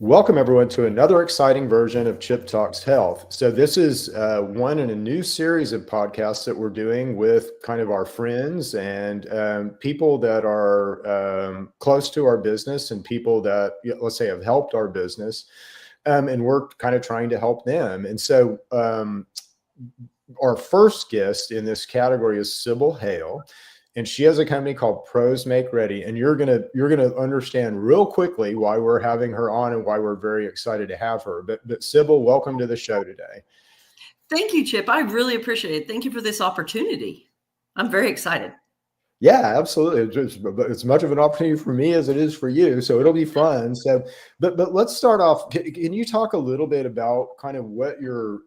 Welcome everyone to another exciting version of Chip Talks Health. So this is one in a new series of podcasts that we're doing with kind of our friends and people that are close to our business and people that, let's say, have helped our business, and we're kind of trying to help them. And so our first guest in this category is Sybil Hale. And she has a company called Pros Make Ready. And you're gonna understand real quickly why we're having her on and why we're very excited to have her. But Sybil, welcome to the show today. Thank you, Chip. I really appreciate it. Thank you for this opportunity. I'm very excited. Yeah, absolutely. It's much of an opportunity for me as it is for you. So it'll be fun. So, but let's start off. Can you talk a little bit about kind of what your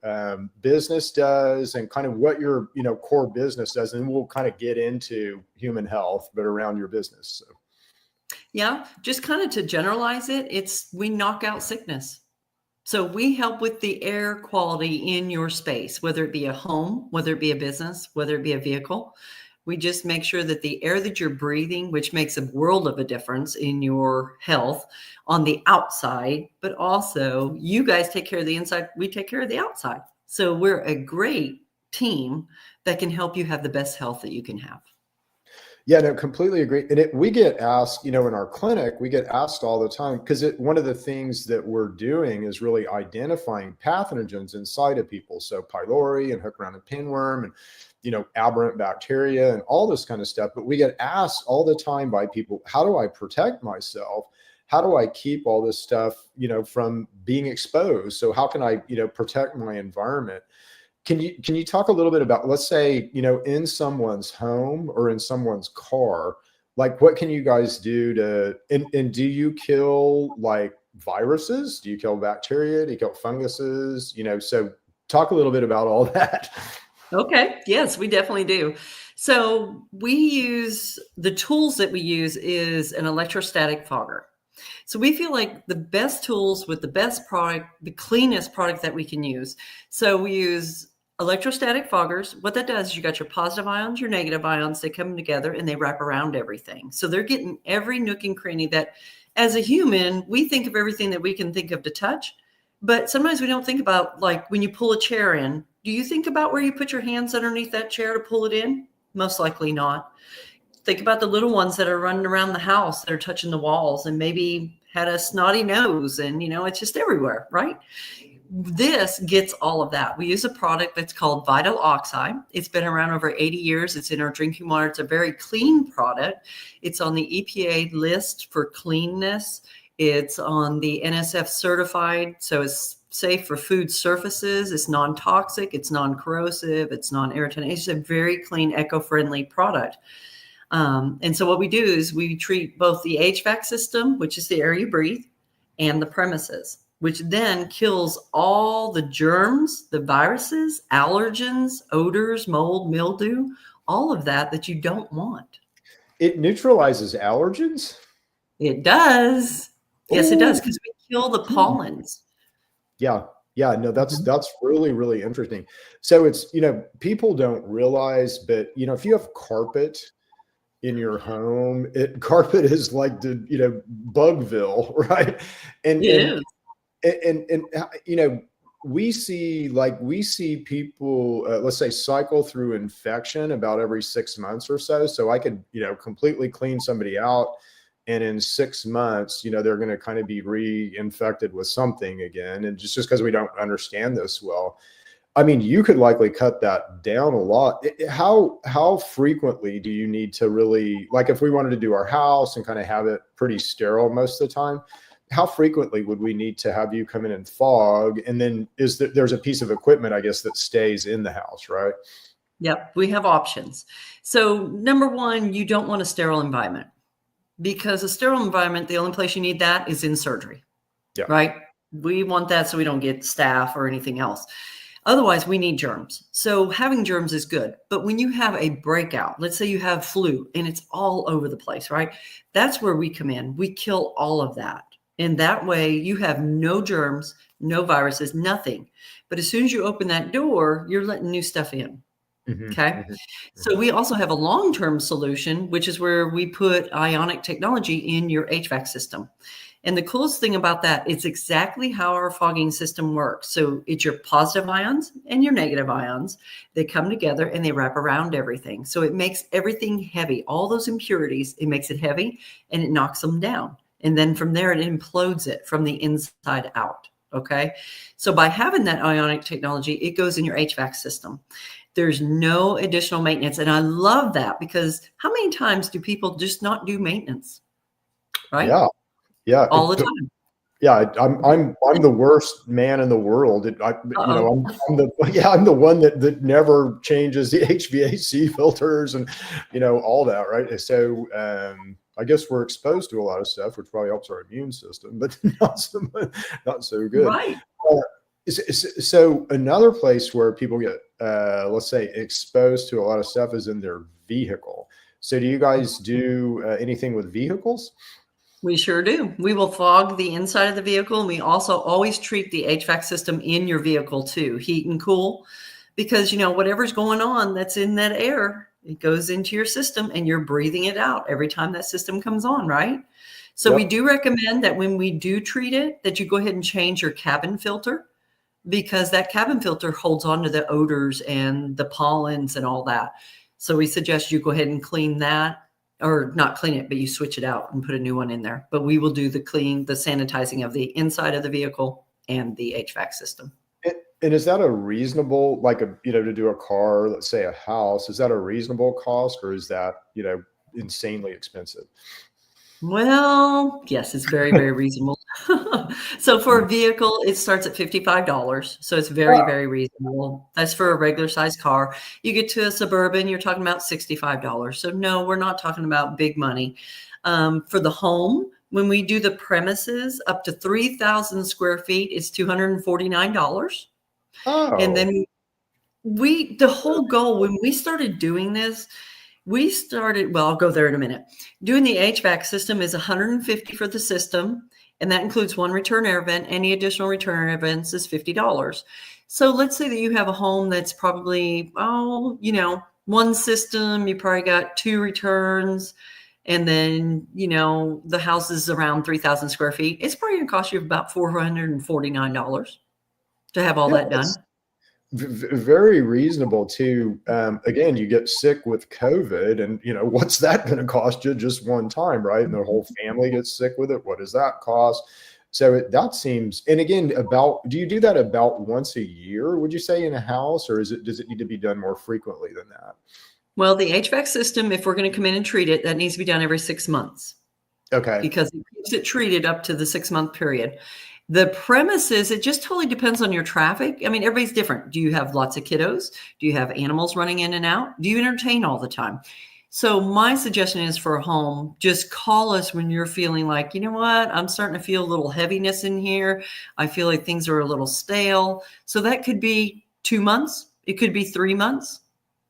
business does and kind of what your core business does, and we'll kind of get into human health, but around your business. So. Yeah, just kind of to generalize it, we knock out sickness. So we help with the air quality in your space, whether it be a home, whether it be a business, whether it be a vehicle. We just make sure that the air that you're breathing, which makes a world of a difference in your health on the outside, but also you guys take care of the inside, we take care of the outside. So we're a great team that can help you have the best health that you can have. Yeah, no, completely agree. And we get asked, in our clinic, we get asked all the time, because one of the things that we're doing is really identifying pathogens inside of people. So pylori and hook-rounded pinworm and, aberrant bacteria and all this kind of stuff. But we get asked all the time by people, how do I protect myself? How do I keep all this stuff, from being exposed? So how can I, protect my environment? Can you talk a little bit about, let's say, in someone's home or in someone's car, like what can you guys do to, and do you kill like viruses? Do you kill bacteria? Do you kill funguses? So talk a little bit about all that. Okay. Yes, we definitely do. So the tools that we use is an electrostatic fogger. So we feel like the best tools with the best product, the cleanest product that we can use. So we use electrostatic foggers. What that does is you got your positive ions, your negative ions, they come together and they wrap around everything. So they're getting every nook and cranny that as a human, we think of everything that we can think of to touch. But sometimes we don't think about, like when you pull a chair in, do you think about where you put your hands underneath that chair to pull it in? Most likely not. Think about the little ones that are running around the house that are touching the walls and maybe had a snotty nose and, it's just everywhere, right? This gets all of that. We use a product that's called Vital Oxide. It's been around over 80 years. It's in our drinking water. It's a very clean product. It's on the EPA list for cleanness. It's on the NSF certified. So it's safe for food surfaces. It's non-toxic. It's non-corrosive. It's non-irritant. It's a very clean, eco-friendly product. And so what we do is we treat both the HVAC system, which is the air you breathe, and the premises, which then kills all the germs, the viruses, allergens, odors, mold, mildew, all of that you don't want. It neutralizes allergens? It does. Yes, it does, because we kill the pollens. Yeah. Yeah, no, that's really, really interesting. So it's, people don't realize, but, if you have carpet in your home, carpet is like the, Bugville, right? And we see people, let's say, cycle through infection about every 6 months or so. So I could, completely clean somebody out, and in 6 months, they're going to kind of be reinfected with something again. And just because we don't understand this well, I mean, you could likely cut that down a lot. How frequently do you need to really, like if we wanted to do our house and kind of have it pretty sterile most of the time, how frequently would we need to have you come in and fog? And then there's a piece of equipment, I guess, that stays in the house, right? Yep, we have options. So number one, you don't want a sterile environment, because a sterile environment, the only place you need that is in surgery, right? We want that so we don't get staph or anything else. Otherwise, we need germs. So having germs is good. But when you have a breakout, let's say you have flu and it's all over the place, right? That's where we come in. We kill all of that. And that way you have no germs, no viruses, nothing. But as soon as you open that door, you're letting new stuff in. Okay. So we also have a long-term solution, which is where we put ionic technology in your HVAC system. And the coolest thing about that, it's exactly how our fogging system works. So it's your positive ions and your negative ions. They come together and they wrap around everything. So it makes everything heavy. All those impurities, it makes it heavy and it knocks them down. And then from there, it implodes it from the inside out. Okay. So by having that ionic technology, it goes in your HVAC system. There's no additional maintenance. And I love that, because how many times do people just not do maintenance? Right? Yeah. Yeah. All the time. Yeah, I'm the worst man in the world. Uh-oh. I'm the one that never changes the HVAC filters and all that, right? So I guess we're exposed to a lot of stuff, which probably helps our immune system, but not so good. Right. So another place where people get let's say exposed to a lot of stuff is in their vehicle. So do you guys do anything with vehicles? We sure do. We will fog the inside of the vehicle, and we also always treat the HVAC system in your vehicle too, heat and cool, because whatever's going on that's in that air, it goes into your system and you're breathing it out every time that system comes on, right? So Yep. we do recommend that when we do treat it, that you go ahead and change your cabin filter, because that cabin filter holds on to the odors and the pollens and all that. So we suggest you go ahead and clean that. Or not clean it, but you switch it out and put a new one in there. But we will do the sanitizing of the inside of the vehicle and the HVAC system. And is that a reasonable, like to do a car, let's say a house, is that a reasonable cost, or is that, insanely expensive? Well, yes, it's very, very reasonable. So for a vehicle, it starts at $55. So it's very, Wow. very reasonable. That's for a regular size car. You get to a Suburban, you're talking about $65. So no, we're not talking about big money. For the home, when we do the premises up to 3,000 square feet, it's $249. And Oh, then the whole goal when we started doing this, well, I'll go there in a minute. Doing the HVAC system is $150 for the system, and that includes one return air vent. Any additional return air vents is $50. So let's say that you have a home that's probably, one system, you probably got 2 returns, and then, the house is around 3,000 square feet. It's probably going to cost you about $449 to have all yeah, that done. that's very reasonable too. Again, you get sick with COVID, and what's that going to cost you just one time, right? And the whole family gets sick with it. What does that cost? So that seems, and again, do you do that about once a year, would you say, in a house, or does it need to be done more frequently than that? Well, the HVAC system, if we're going to come in and treat it, that needs to be done every 6 months, Okay. because it keeps it treated up to the 6-month period. The premises, it just totally depends on your traffic. I mean, everybody's different. Do you have lots of kiddos? Do you have animals running in and out? Do you entertain all the time? So my suggestion is, for a home, just call us when you're feeling like, you know what, I'm starting to feel a little heaviness in here. I feel like things are a little stale. So that could be 2 months. It could be 3 months.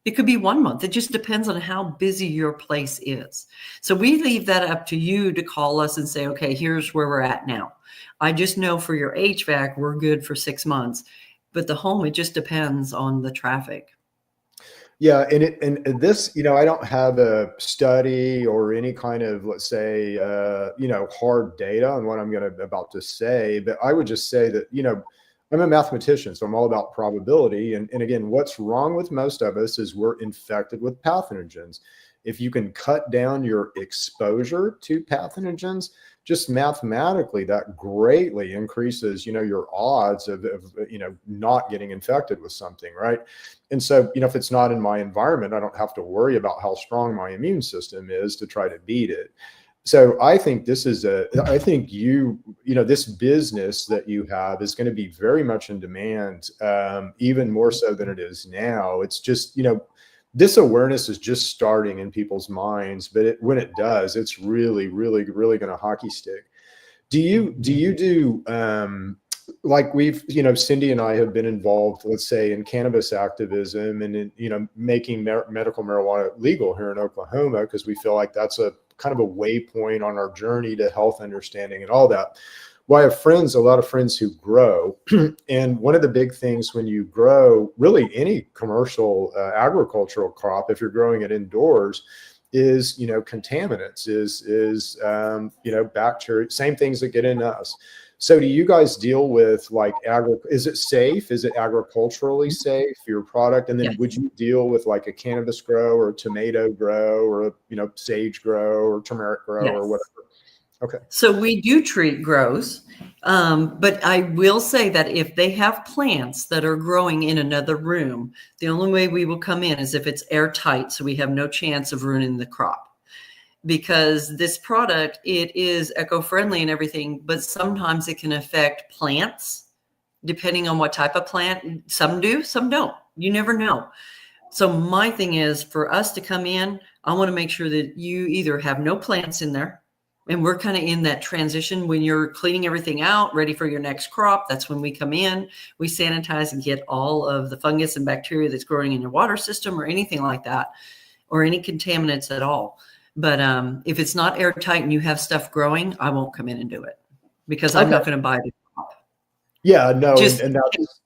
It could be 1 month. It just depends on how busy your place is. So we leave that up to you to call us and say, okay, here's where we're at now. I just know for your HVAC, we're good for 6 months, but the home, it just depends on the traffic. Yeah, and this, I don't have a study or any kind of, let's say, hard data on what I'm about to say, but I would just say that, I'm a mathematician, so I'm all about probability. And again, what's wrong with most of us is we're infected with pathogens. If you can cut down your exposure to pathogens, just mathematically, that greatly increases, your odds of not getting infected with something, right? And so, if it's not in my environment, I don't have to worry about how strong my immune system is to try to beat it. So I think this is this business that you have is going to be very much in demand, even more so than it is now. It's just, this awareness is just starting in people's minds, but when it does, it's really, really, really going to hockey stick. Do you do like we've, Cindy and I have been involved, let's say, in cannabis activism and in, making medical marijuana legal here in Oklahoma, because we feel like that's a kind of a waypoint on our journey to health understanding and all that. Well, I have a lot of friends who grow. And one of the big things when you grow really any commercial agricultural crop, if you're growing it indoors, is, contaminants, is bacteria, same things that get in us. So do you guys deal with like is it safe? Is it agriculturally safe, your product? And then Yes. would you deal with like a cannabis grow or a tomato grow or sage grow or turmeric grow or Yes. whatever? Okay. So we do treat grows, but I will say that if they have plants that are growing in another room, the only way we will come in is if it's airtight, so we have no chance of ruining the crop. Because this product, it is eco-friendly and everything, but sometimes it can affect plants, depending on what type of plant. Some do, some don't. You never know. So my thing is, for us to come in, I want to make sure that you either have no plants in there, and we're kind of in that transition when you're cleaning everything out, ready for your next crop. That's when we come in, we sanitize and get all of the fungus and bacteria that's growing in your water system or anything like that, or any contaminants at all. But if it's not airtight and you have stuff growing, I won't come in and do it because I'm not going to buy the crop. Yeah, no, Just and that's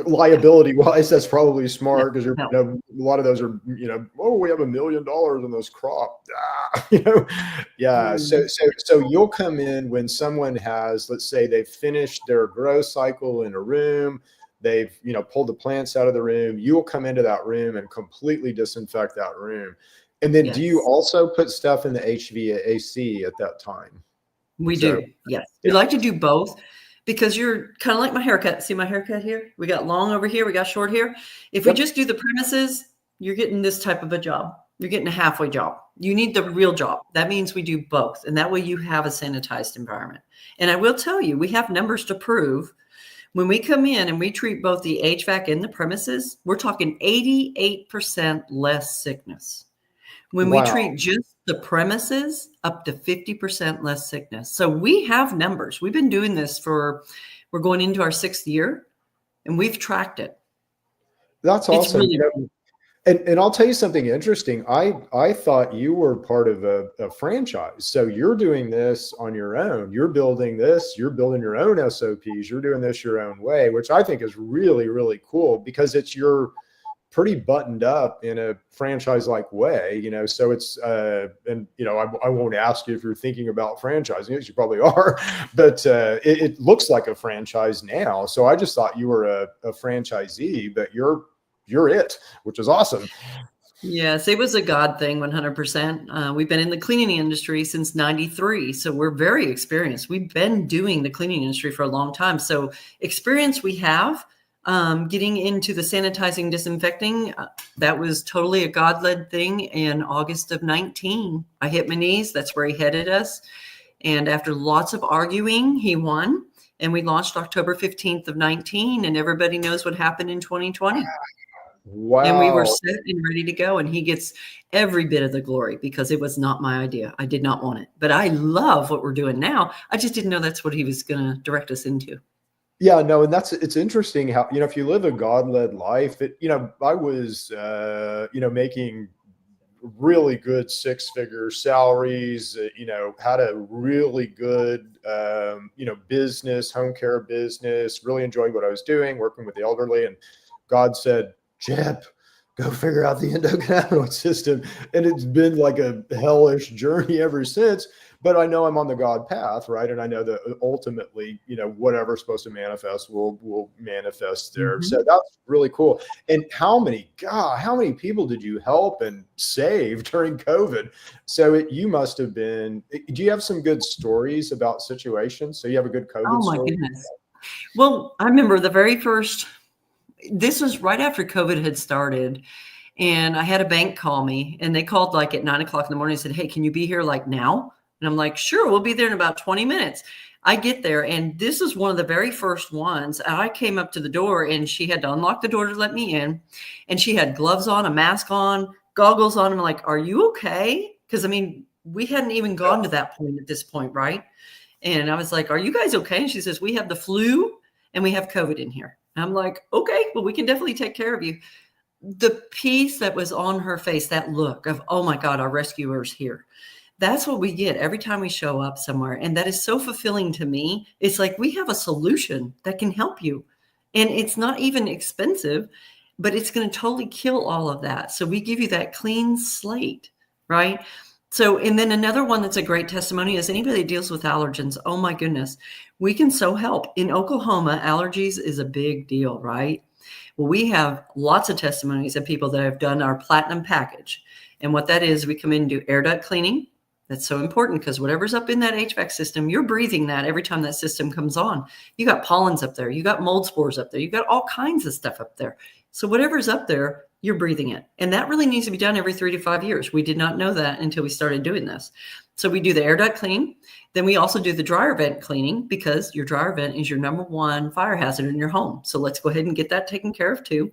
liability wise, that's probably smart because no. a lot of those are, oh, we have $1 million in this crop. Yeah. So you'll come in when someone has, let's say they've finished their grow cycle in a room, they've, pulled the plants out of the room, you'll come into that room and completely disinfect that room. And then do you also put stuff in the HVAC at that time? We So, do. Yes. We yeah. like to do both because you're kind of like my haircut. See my haircut here? We got long over here. We got short here. If we just do the premises, you're getting this type of a job. You're getting a halfway job. You need the real job. That means we do both. And that way you have a sanitized environment. And I will tell you, we have numbers to prove when we come in and we treat both the HVAC and the premises, we're talking 88% less sickness. When we treat just the premises, up to 50% less sickness. So we have numbers. We've been doing this we're going into our 6th year, and we've tracked it. That's awesome. It's really and I'll tell you something interesting. I thought you were part of a franchise. So you're doing this on your own. You're building this. You're building your own SOPs. You're doing this your own way, which I think is really, really cool because you're pretty buttoned up in a franchise-like way, so it's, and, I won't ask you if you're thinking about franchising, because you probably are, but it looks like a franchise now. So I just thought you were a franchisee, but you're it, which is awesome. Yes, it was a God thing, 100%. We've been in the cleaning industry since 93, so we're very experienced. We've been doing the cleaning industry for a long time. So experience we have. Getting into the sanitizing, disinfecting, that was totally a God-led thing in August of 19. I hit my knees. That's where he headed us. And after lots of arguing, he won. And we launched October 15th of 19. And everybody knows what happened in 2020. Wow. And we were set and ready to go. And he gets every bit of the glory because it was not my idea. I did not want it. But I love what we're doing now. I just didn't know that's what he was going to direct us into. Yeah, no, and it's interesting how, if you live a God-led life, I was, making really good 6-figure salaries, had a really good, business, home care business, really enjoyed what I was doing, working with the elderly. And God said, Jeb, go figure out the endocannabinoid system. And it's been like a hellish journey ever since. But I know I'm on the God path, right? And I know that ultimately, whatever's supposed to manifest will manifest there. Mm-hmm. So that's really cool. And how many people did you help and save during COVID? So you must have been. Do you have some good stories about situations? So you have a good COVID story? Oh my goodness. Well, I remember the very first. This was right after COVID had started. And I had a bank call me, and they called like at 9:00 in the morning and said, "Hey, can you be here like now?" And I'm like, "Sure, we'll be there in about 20 minutes. I get there, and this is one of the very first ones. I came up to the door, and she had to unlock the door to let me in. And she had gloves on, a mask on, goggles on. I'm like, "Are you okay?" Because, we hadn't even gone to that point at this point, right? And I was like, "Are you guys okay?" And she says, "We have the flu, and we have COVID in here." And I'm like, "Okay, well, we can definitely take care of you." The piece that was on her face, that look of, oh my God, our rescuer's here. That's what we get every time we show up somewhere. And that is so fulfilling to me. It's like we have a solution that can help you. And it's not even expensive, but it's going to totally kill all of that. So we give you that clean slate right? So, and then another one that's a great testimony is anybody that deals with allergens. Oh my goodness, we can so help. In Oklahoma, allergies is a big deal, right? Well, we have lots of testimonies of people that have done our platinum package. And what that is, we come in and do air duct cleaning. That's so important because whatever's up in that HVAC system, you're breathing that every time that system comes on. You got pollens up there, you got mold spores up there, you got all kinds of stuff up there. So whatever's up there, you're breathing it. And that really needs to be done every 3 to 5 years. We did not know that until we started doing this. So we do the air duct cleaning. Then we also do the dryer vent cleaning because your dryer vent is your number one fire hazard in your home. So let's go ahead and get that taken care of too.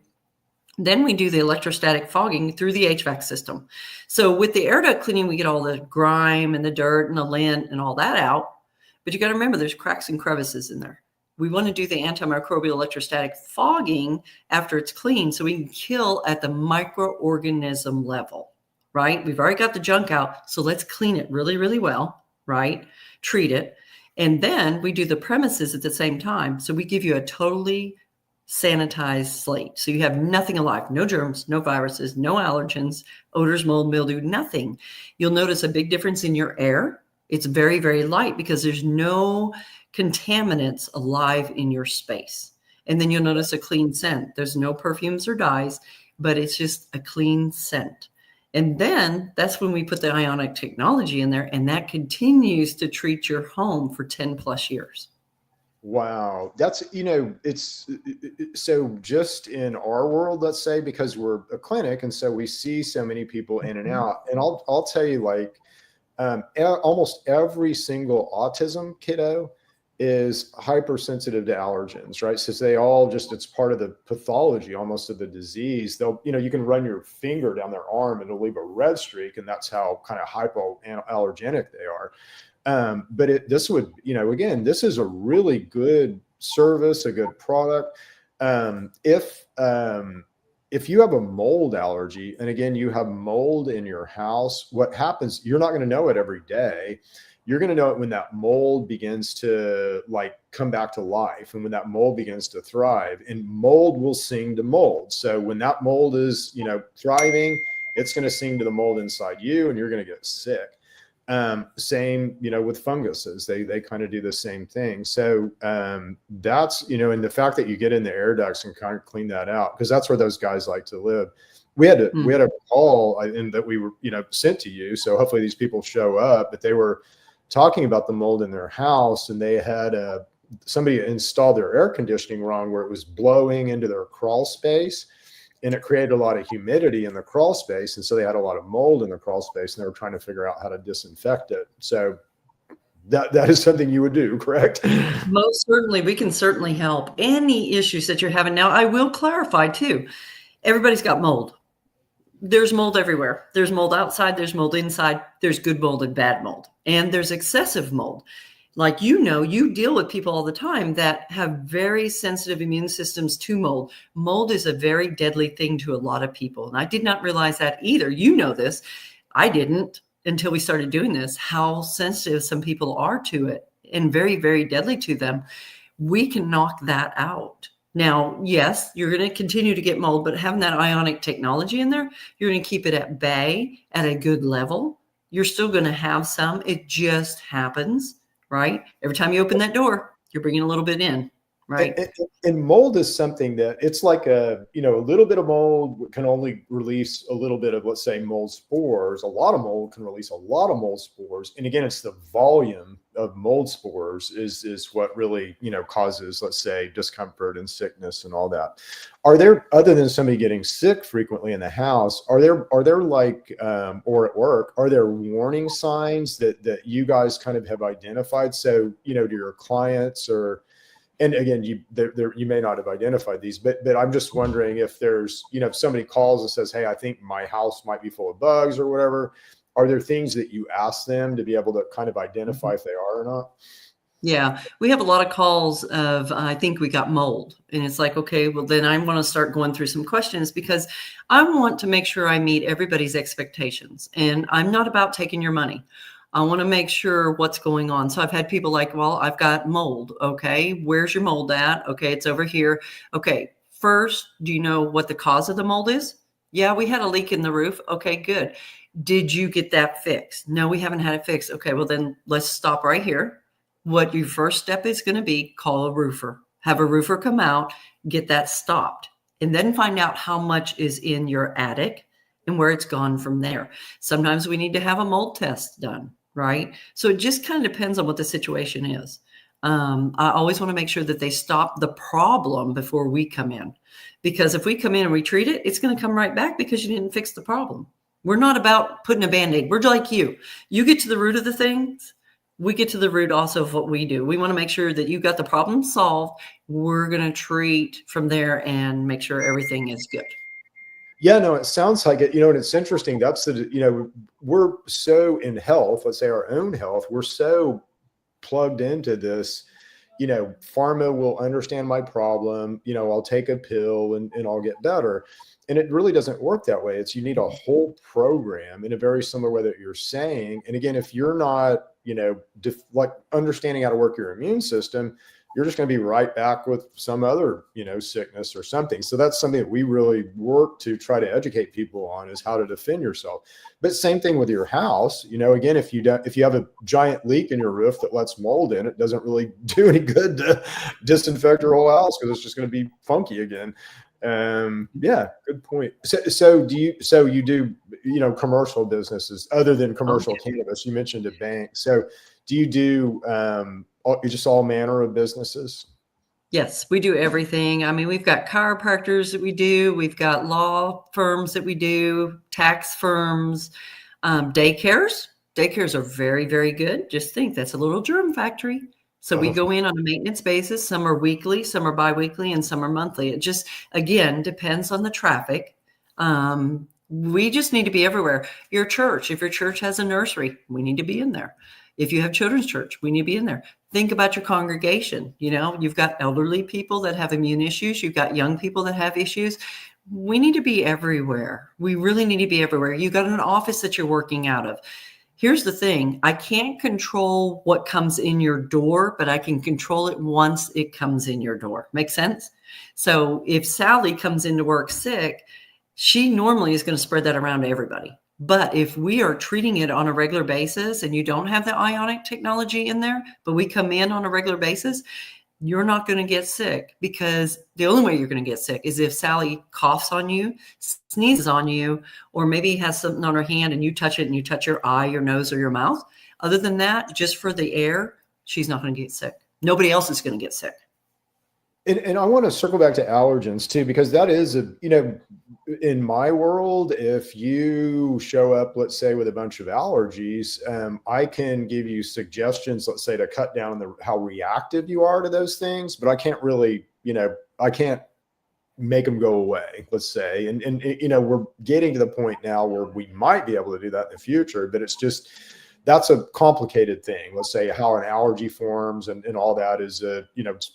Then we do the electrostatic fogging through the HVAC system. So with the air duct cleaning, we get all the grime and the dirt and the lint and all that out. But you got to remember there's cracks and crevices in there. We want to do the antimicrobial electrostatic fogging after it's clean so we can kill at the microorganism level, right? We've already got the junk out, so let's clean it really, really well, right? Treat it. And then we do the premises at the same time. So we give you a totally sanitized slate. So you have nothing alive, no germs, no viruses, no allergens, odors, mold, mildew, nothing. You'll notice a big difference in your air. It's very, very light because there's no contaminants alive in your space. And then you'll notice a clean scent. There's no perfumes or dyes, but it's just a clean scent. And then that's when we put the ionic technology in there, and that continues to treat your home for 10 plus years. Wow. That's, it's so just in our world, let's say, because we're a clinic. And so we see so many people in and out. And I'll tell you, like, almost every single autism kiddo is hypersensitive to allergens, right? So they all just, it's part of the pathology almost of the disease. They'll, you can run your finger down their arm and it'll leave a red streak. And that's how kind of hypoallergenic they are. But this would, again, this is a really good service, a good product. If you have a mold allergy, and again, you have mold in your house, what happens, you're not going to know it every day. You're going to know it when that mold begins to come back to life and when that mold begins to thrive, and mold will sing to mold. So when that mold is, thriving, it's going to sing to the mold inside you and you're going to get sick. Same, with funguses, they kind of do the same thing. So, that's, and the fact that you get in the air ducts and kind of clean that out, because that's where those guys like to live. We had a call and that we were, sent to you. So hopefully these people show up, but they were talking about the mold in their house, and they had somebody installed their air conditioning wrong, where it was blowing into their crawl space. And it created a lot of humidity in the crawl space. And so they had a lot of mold in the crawl space, and they were trying to figure out how to disinfect it. So that is something you would do, correct? Most certainly. We can certainly help any issues that you're having. Now, I will clarify too, everybody's got mold. There's mold everywhere. There's mold outside, there's mold inside, there's good mold and bad mold, and there's excessive mold. Like, you deal with people all the time that have very sensitive immune systems to mold. Mold is a very deadly thing to a lot of people. And I did not realize that either. You know this. I didn't until we started doing this, how sensitive some people are to it and very, very deadly to them. We can knock that out. Now, yes, you're going to continue to get mold, but having that ionic technology in there, you're going to keep it at bay at a good level. You're still going to have some. It just happens. Right? Every time you open that door, you're bringing a little bit in, right? And mold is something that it's like a little bit of mold can only release a little bit of, let's say, mold spores. A lot of mold can release a lot of mold spores. And again, it's the volume of mold spores is what really, causes, let's say, discomfort and sickness and all that. Are there, other than somebody getting sick frequently in the house, are there or at work, are there warning signs that you guys kind of have identified? So, to your clients, and again, you may not have identified these, but I'm just wondering if there's, if somebody calls and says, hey, I think my house might be full of bugs or whatever, are there things that you ask them to be able to kind of identify if they are or not? Yeah, we have a lot of calls of, I think we got mold. And it's like, okay, well, then I want to start going through some questions because I want to make sure I meet everybody's expectations. And I'm not about taking your money. I want to make sure what's going on. So I've had people like, well, I've got mold. Okay, where's your mold at? Okay, it's over here. Okay, first, do you know what the cause of the mold is? Yeah, we had a leak in the roof. Okay, good. Did you get that fixed? No, we haven't had it fixed. Okay, well then let's stop right here. What your first step is going to be, call a roofer. Have a roofer come out, get that stopped, and then find out how much is in your attic and where it's gone from there. Sometimes we need to have a mold test done, right? So it just kind of depends on what the situation is. I always want to make sure that they stop the problem before we come in, because if we come in and we treat it, it's going to come right back because you didn't fix the problem. We're not about putting a Band-Aid. We're like you. You get to the root of the things. We get to the root also of what we do. We want to make sure that you got the problem solved. We're going to treat from there and make sure everything is good. Yeah, no, it sounds like it, and it's interesting. That's we're so in health, let's say our own health, we're so plugged into this, pharma will understand my problem, I'll take a pill and I'll get better. And it really doesn't work that way. You need a whole program in a very similar way that you're saying. And again, if you're not, like understanding how to work your immune system, you're just going to be right back with some other, sickness or something. So that's something that we really work to try to educate people on, is how to defend yourself. But same thing with your house. Again, if you have a giant leak in your roof that lets mold in, it doesn't really do any good to disinfect your whole house, because it's just going to be funky again. Yeah, good point. So you do, commercial businesses other than commercial cannabis? You mentioned a bank. So do you do, just all manner of businesses? Yes, we do everything. I mean, we've got chiropractors that we do. We've got law firms that we do, tax firms, daycares. Daycares are very, very good. Just think, that's a little germ factory. So we go in on a maintenance basis. Some are weekly, some are biweekly, and some are monthly. It just, again, depends on the traffic. We just need to be everywhere. Your church, if your church has a nursery, we need to be in there. If you have children's church, we need to be in there. Think about your congregation. You've got elderly people that have immune issues. You've got young people that have issues. We need to be everywhere. We really need to be everywhere. You've got an office that you're working out of. Here's the thing. I can't control what comes in your door, but I can control it once it comes in your door. Make sense? So if Sally comes into work sick, she normally is going to spread that around to everybody. But if we are treating it on a regular basis and you don't have the ionic technology in there, but we come in on a regular basis, you're not going to get sick, because the only way you're going to get sick is if Sally coughs on you, sneezes on you, or maybe has something on her hand and you touch it and you touch your eye, your nose, or your mouth. Other than that, just for the air, she's not going to get sick. Nobody else is going to get sick. And I want to circle back to allergens too, because that is in my world, if you show up, let's say, with a bunch of allergies, I can give you suggestions, let's say, to cut down how reactive you are to those things, but I can't really, I can't make them go away, let's say. And we're getting to the point now where we might be able to do that in the future, but it's just, that's a complicated thing. Let's say how an allergy forms and all that is,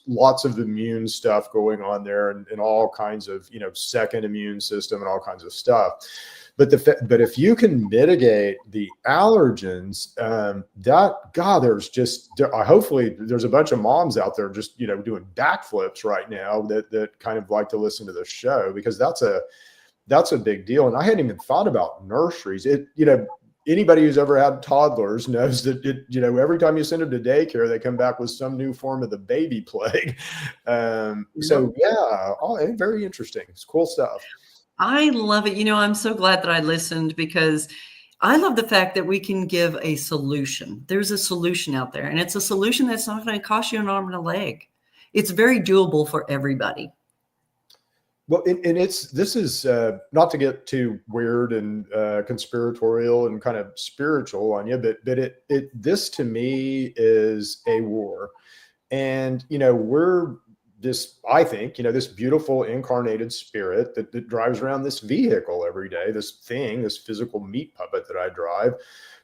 lots of immune stuff going on there, and all kinds of, second immune system and all kinds of stuff. But if you can mitigate the allergens, hopefully there's a bunch of moms out there just, doing backflips right now that kind of like to listen to the show, because that's a big deal. And I hadn't even thought about nurseries. Anybody who's ever had toddlers knows that every time you send them to daycare, they come back with some new form of the baby plague. So yeah, very interesting. It's cool stuff. I love it. I'm so glad that I listened, because I love the fact that we can give a solution. There's a solution out there, and it's a solution that's not going to cost you an arm and a leg. It's very doable for everybody. Well, this is not to get too weird and conspiratorial and kind of spiritual on you, but this to me is a war, and I think this beautiful incarnated spirit that drives around this vehicle every day, this physical meat puppet that I drive.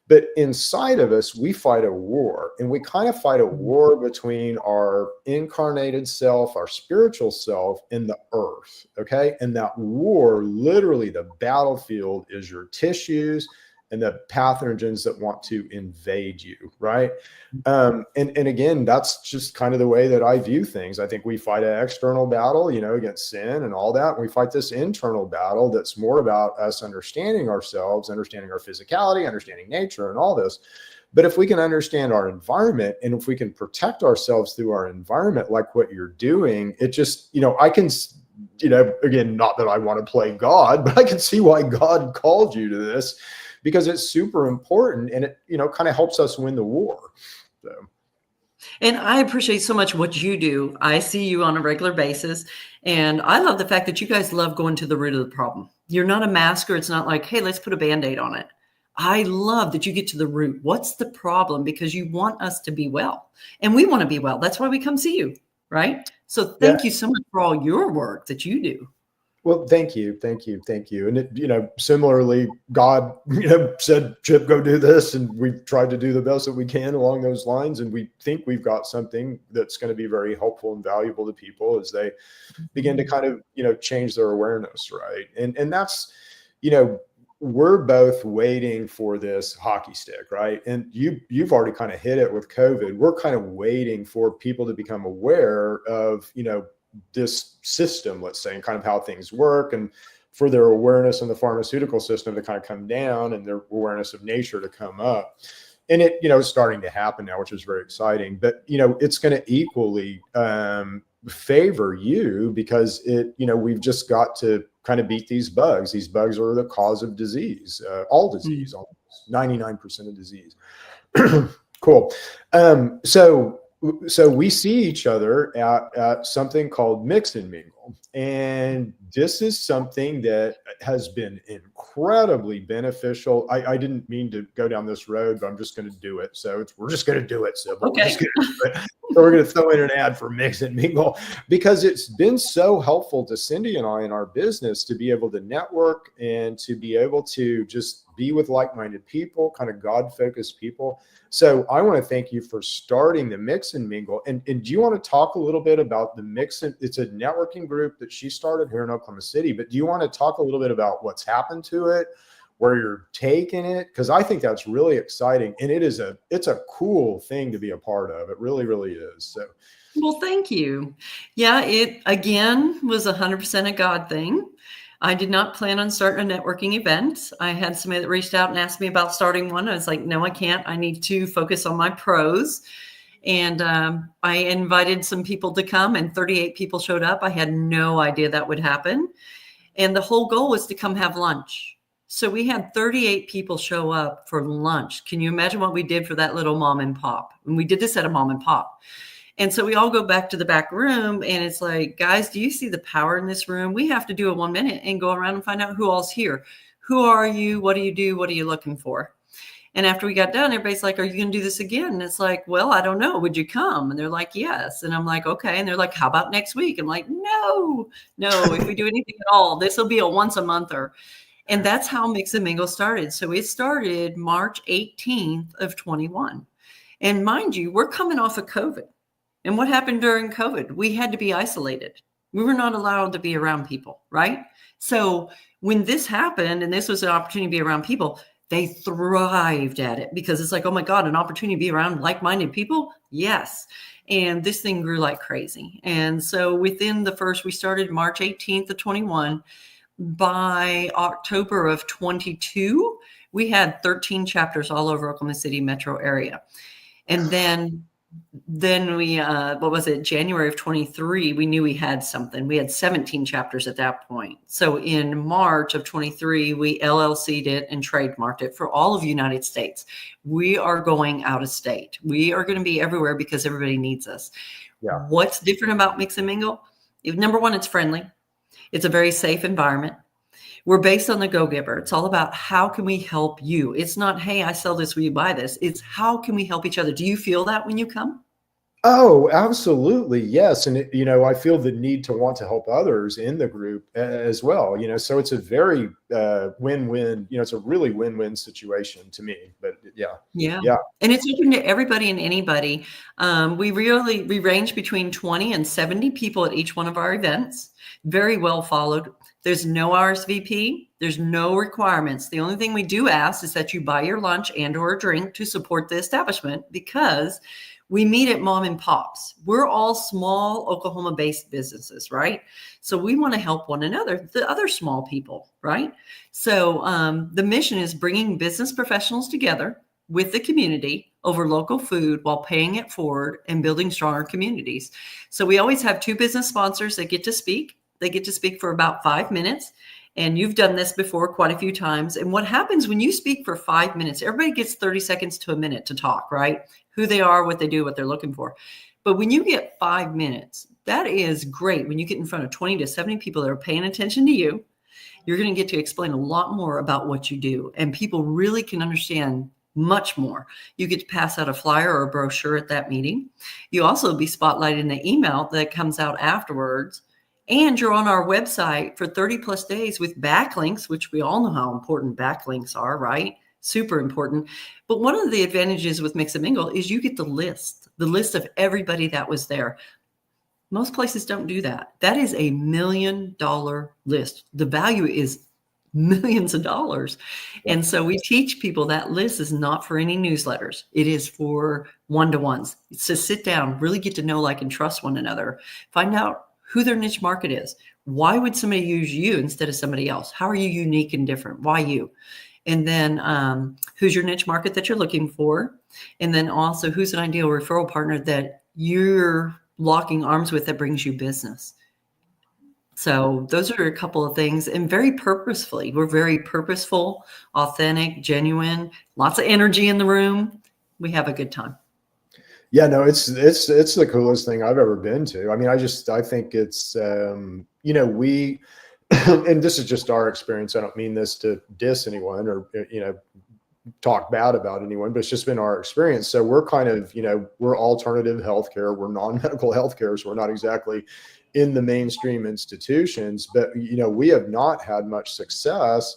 But inside of us, we fight a war, and we kind of fight a war between our incarnated self, our spiritual self, and the earth. Okay. And that war, literally the battlefield, is your tissues and the pathogens that want to invade you, right? And again, that's just kind of the way that I view things. I think we fight an external battle, against sin and all that. We fight this internal battle that's more about us understanding ourselves, understanding our physicality, understanding nature and all this. But if we can understand our environment, and if we can protect ourselves through our environment, like what you're doing, it just, I can, again, not that I want to play God, but I can see why God called you to this, because it's super important, and it, kind of helps us win the war. So. And I appreciate so much what you do. I see you on a regular basis, and I love the fact that you guys love going to the root of the problem. You're not a masker. It's not like, hey, let's put a Band-Aid on it. I love that you get to the root. What's the problem? Because you want us to be well, and we want to be well. That's why we come see you, right? So thank you so much for all your work that you do. Well, thank you. And it, similarly, God, said, Chip, go do this. And we've tried to do the best that we can along those lines. And we think we've got something that's going to be very helpful and valuable to people as they begin to kind of, change their awareness. Right. And that's, we're both waiting for this hockey stick, right? And you've already kind of hit it with COVID. We're kind of waiting for people to become aware of, this system, let's say, and kind of how things work, and for their awareness in the pharmaceutical system to kind of come down and their awareness of nature to come up. And it, is starting to happen now, which is very exciting. But, it's going to equally favor you, because it, we've just got to kind of beat these bugs. These bugs are the cause of disease, all disease, almost 99% of disease. Cool. So we see each other at something called Mix and Mingle. And this is something that has been incredibly beneficial. I didn't mean to go down this road, but I'm just going to do it. So we're just going to do it, Sybil. Okay. So we're going to throw in an ad for Mix and Mingle, because it's been so helpful to Cindy and I in our business to be able to network and to be able to just be with like-minded people, kind of God-focused people. So I want to thank you for starting the Mix and Mingle. And do you want to talk a little bit about the Mix? It's a networking group that she started here in Oklahoma City, but do you want to talk a little bit about what's happened to it, where you're taking it? Because I think that's really exciting, and it's a cool thing to be a part of. It really, really is. So. Well, thank you. Yeah, it again was 100% a God thing. I did not plan on starting a networking event. I had somebody that reached out and asked me about starting one. I was like, no, I can't. I need to focus on my pros. And I invited some people to come, and 38 people showed up. I had no idea that would happen. And the whole goal was to come have lunch. So we had 38 people show up for lunch. Can you imagine what we did for that little mom and pop? And we did this at a mom and pop. And so we all go back to the back room, and it's like, guys, do you see the power in this room? We have to do a 1 minute and go around and find out who all's here. Who are you? What do you do? What are you looking for? And after we got done, everybody's like, are you going to do this again? And it's like, well, I don't know. Would you come? And they're like, yes. And I'm like, okay. And they're like, how about next week? I'm like, no. If we do anything at all, this will be a once a monther. And that's how Mix and Mingle started. So it started March 18th of 21. And mind you, we're coming off of COVID. And what happened during COVID? We had to be isolated. We were not allowed to be around people, right? So when this happened, and this was an opportunity to be around people, they thrived at it, because it's like, oh my God, an opportunity to be around like-minded people? Yes. And this thing grew like crazy. And so within we started March 18th of 21. By October of 22, we had 13 chapters all over Oklahoma City metro area. And then we, January of 23, we knew we had something. We had 17 chapters at that point. So in March of 23, we LLC'd it and trademarked it for all of the United States. We are going out of state. We are going to be everywhere because everybody needs us. Yeah. What's different about Mix and Mingle? Number one, it's friendly. It's a very safe environment. We're based on the go-giver. It's all about how can we help you? It's not, hey, I sell this, will you buy this? It's how can we help each other? Do you feel that when you come? Oh, absolutely. Yes. And, I feel the need to want to help others in the group as well, so it's a very win-win, it's a really win-win situation to me. But yeah, Yeah. yeah. And it's open to everybody and anybody. We range between 20 and 70 people at each one of our events. Very well followed. There's no RSVP. There's no requirements. The only thing we do ask is that you buy your lunch and or a drink to support the establishment, because we meet at mom and pops. We're all small Oklahoma-based businesses, right? So we want to help one another, the other small people, right? So the mission is bringing business professionals together with the community over local food while paying it forward and building stronger communities. So we always have two business sponsors that get to speak. They get to speak for about 5 minutes. And you've done this before quite a few times. And what happens when you speak for 5 minutes, everybody gets 30 seconds to a minute to talk, right? Who they are, what they do, what they're looking for. But when you get 5 minutes, that is great. When you get in front of 20 to 70 people that are paying attention to you, you're going to get to explain a lot more about what you do. And people really can understand much more. You get to pass out a flyer or a brochure at that meeting. You also be spotlighted in the email that comes out afterwards. And you're on our website for 30 plus days with backlinks, which we all know how important backlinks are, right? Super important. But one of the advantages with Mix and Mingle is you get the list of everybody that was there. Most places don't do that. That is a $1 million list. The value is millions of dollars. And so we teach people that list is not for any newsletters. It is for one-to-ones. It's to sit down, really get to know, like, and trust one another. Find out who their niche market is. Why would somebody use you instead of somebody else? How are you unique and different? Why you? And then who's your niche market that you're looking for? And then also who's an ideal referral partner that you're locking arms with that brings you business. So those are a couple of things, and very purposefully. We're very purposeful, authentic, genuine, lots of energy in the room. We have a good time. Yeah, no, it's the coolest thing I've ever been to. I mean, I think it's we and this is just our experience. I don't mean this to diss anyone or talk bad about anyone, but it's just been our experience. So we're kind of, we're alternative healthcare, we're non-medical healthcare, so we're not exactly in the mainstream institutions, but we have not had much success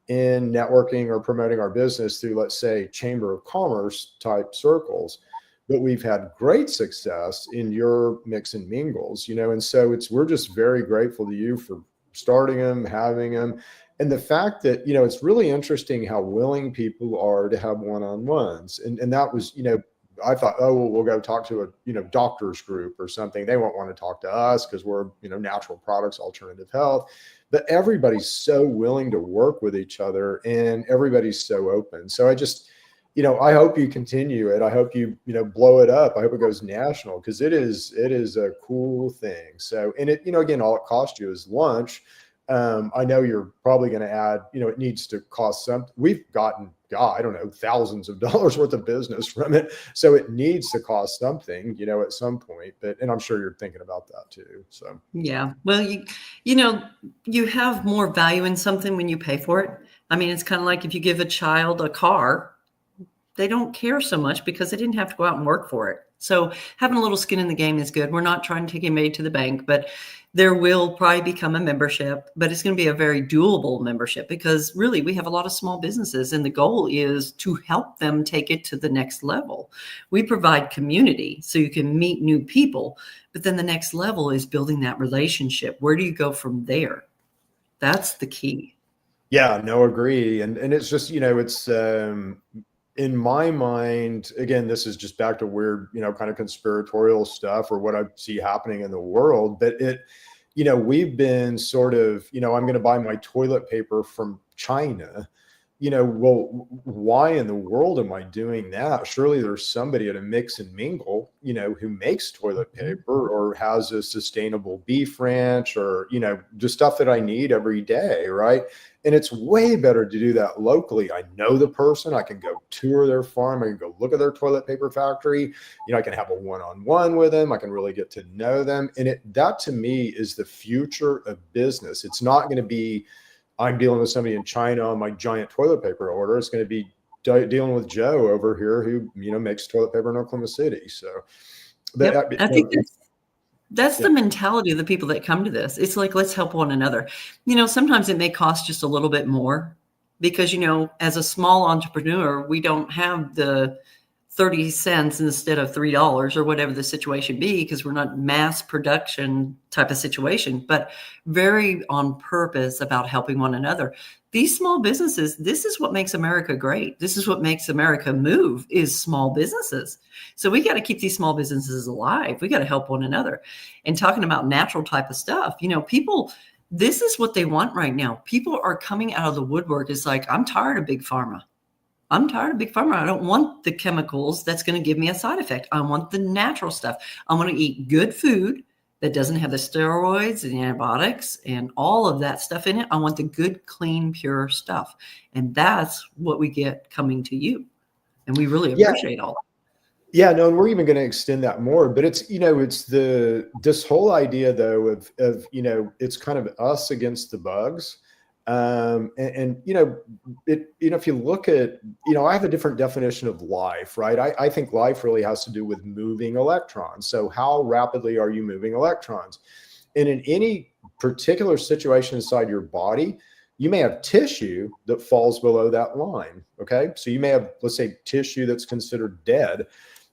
in networking or promoting our business through, let's say, chamber of commerce type circles. But we've had great success in your mix and mingles, and so we're just very grateful to you for starting them, having them. And the fact that, it's really interesting how willing people are to have one-on-ones. And that was, I thought, oh, well, we'll go talk to a, doctor's group or something. They won't want to talk to us because we're, natural products, alternative health. But everybody's so willing to work with each other and everybody's so open. So I just, I hope you continue it. I hope you, blow it up. I hope it goes national because it is a cool thing. So, and it, again, all it costs you is lunch. I know you're probably going to add, it needs to cost something. We've gotten, God, I don't know, thousands of dollars worth of business from it. So it needs to cost something, at some point, and I'm sure you're thinking about that too. So, yeah, well, you have more value in something when you pay for it. I mean, it's kind of like if you give a child a car, they don't care so much because they didn't have to go out and work for it. So having a little skin in the game is good. We're not trying to take anybody to the bank, but there will probably become a membership, but it's going to be a very doable membership because really we have a lot of small businesses and the goal is to help them take it to the next level. We provide community so you can meet new people, but then the next level is building that relationship. Where do you go from there? That's the key. Yeah, no, agree. And it's just, it's in my mind, again, this is just back to weird, kind of conspiratorial stuff or what I see happening in the world. But we've been sort of, I'm going to buy my toilet paper from China. Well, why in the world am I doing that? Surely there's somebody at a mix and mingle, who makes toilet paper or has a sustainable beef ranch or, just stuff that I need every day. Right. And it's way better to do that locally. I know the person, I can go tour their farm. I can go look at their toilet paper factory. I can have a one-on-one with them. I can really get to know them. And that to me is the future of business. It's not going to be, I'm dealing with somebody in China on my giant toilet paper order. It's going to be dealing with Joe over here who, makes toilet paper in Oklahoma City. So Yep. I think that's yeah. the mentality of the people that come to this. It's like, let's help one another. Sometimes it may cost just a little bit more because, as a small entrepreneur, we don't have the 30 cents instead of $3 or whatever the situation be, because we're not mass production type of situation, but very on purpose about helping one another. These small businesses, this is what makes America great. This is what makes America move, is small businesses. So we got to keep these small businesses alive. We got to help one another. And talking about natural type of stuff, people, this is what they want right now. People are coming out of the woodwork. It's like, I'm tired of big pharma. I'm tired of big pharma. I don't want the chemicals that's going to give me a side effect. I want the natural stuff. I want to eat good food that doesn't have the steroids and the antibiotics and all of that stuff in it. I want the good, clean, pure stuff. And that's what we get coming to you. And we really appreciate all that. Yeah, no, and we're even going to extend that more, but it's, it's this whole idea though of, it's kind of us against the bugs. If you look at, I have a different definition of life, right? I think life really has to do with moving electrons. So how rapidly are you moving electrons? And in any particular situation inside your body, you may have tissue that falls below that line. Okay. So you may have, let's say, tissue that's considered dead.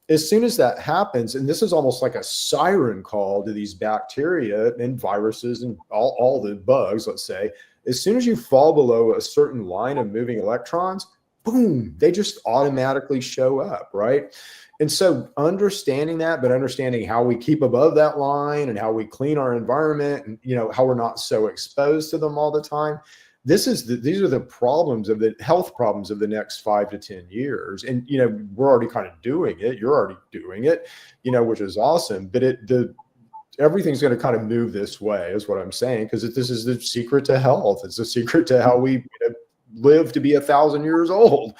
As soon as that happens, and this is almost like a siren call to these bacteria and viruses and all the bugs, let's say, as soon as you fall below a certain line of moving electrons, boom, they just automatically show up, right? And so understanding that, but understanding how we keep above that line and how we clean our environment and, how we're not so exposed to them all the time. These are the problems of the health problems of the next 5 to 10 years. And, we're already kind of doing it. You're already doing it, which is awesome. But everything's going to kind of move this way is what I'm saying, because this is the secret to health. It's the secret to how we live to be 1,000 years old,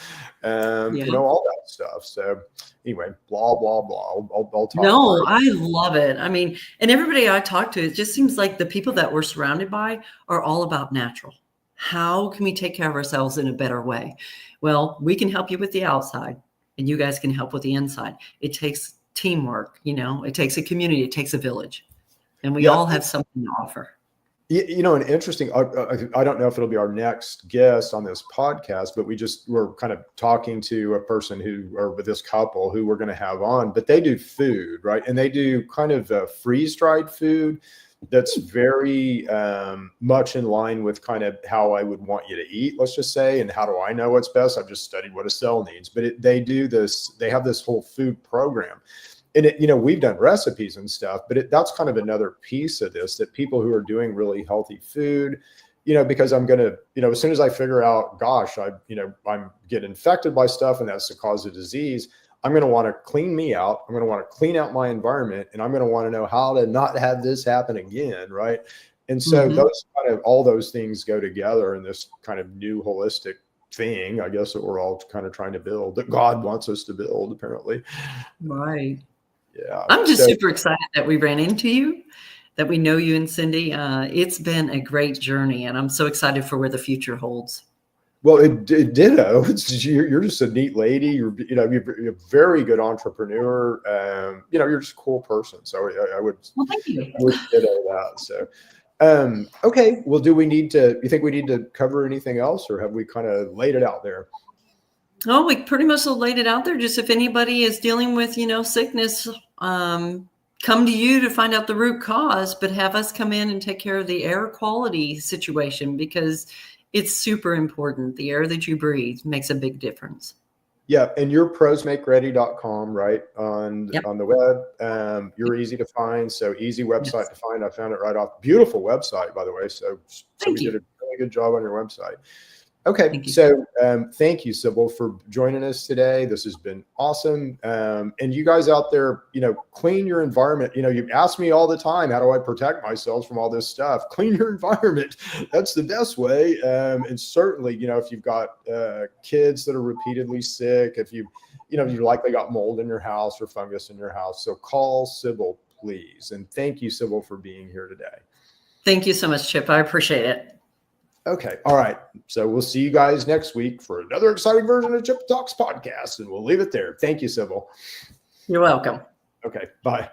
all that stuff. So anyway, blah, blah, blah. I'll talk. No, I love it. I mean, and everybody I talk to, it just seems like the people that we're surrounded by are all about natural. How can we take care of ourselves in a better way? Well, we can help you with the outside and you guys can help with the inside. It takes teamwork, it takes a community, it takes a village, and we all have something to offer. And interesting, I don't know if it'll be our next guest on this podcast, but we're kind of talking to a person or with this couple who we're going to have on, but they do food, right? And they do kind of freeze-dried food that's very much in line with kind of how I would want you to eat, let's just say. And how do I know what's best? I've just studied what a cell needs, but they have this whole food program. And we've done recipes and stuff, but that's kind of another piece of this, that people who are doing really healthy food, because I'm going to, as soon as I figure out, gosh, I'm getting infected by stuff and that's the cause of disease, I'm going to want to clean me out. I'm going to want to clean out my environment, and I'm going to want to know how to not have this happen again. Right. And so all those things go together in this kind of new holistic thing, I guess, that we're all kind of trying to build, that God wants us to build, apparently. Right. Yeah. I'm just super excited that we ran into you, that we know you and Cindy. It's been a great journey, and I'm so excited for where the future holds. Well, it ditto. You're just a neat lady. You're a very good entrepreneur. You're just a cool person. So I would. Well, thank you. I would ditto that. So, okay. Well, you think we need to cover anything else, or have we kind of laid it out there? Oh, we pretty much laid it out there. Just if anybody is dealing with, sickness, come to you to find out the root cause, but have us come in and take care of the air quality situation, because it's super important. The air that you breathe makes a big difference. Yeah. And you're prosmakeready.com, right? On the web. You're easy to find. So easy website to find. I found it right off. Beautiful website, by the way. So we did a really good job on your website. Okay. So thank you, Sybil, for joining us today. This has been awesome. And you guys out there, clean your environment. You ask me all the time, how do I protect myself from all this stuff? Clean your environment. That's the best way. And certainly, if you've got kids that are repeatedly sick, if you likely got mold in your house or fungus in your house. So call Sybil, please. And thank you, Sybil, for being here today. Thank you so much, Chip. I appreciate it. Okay. All right. So we'll see you guys next week for another exciting version of Chip Talks podcast, and we'll leave it there. Thank you, Sybil. You're welcome. Okay, bye.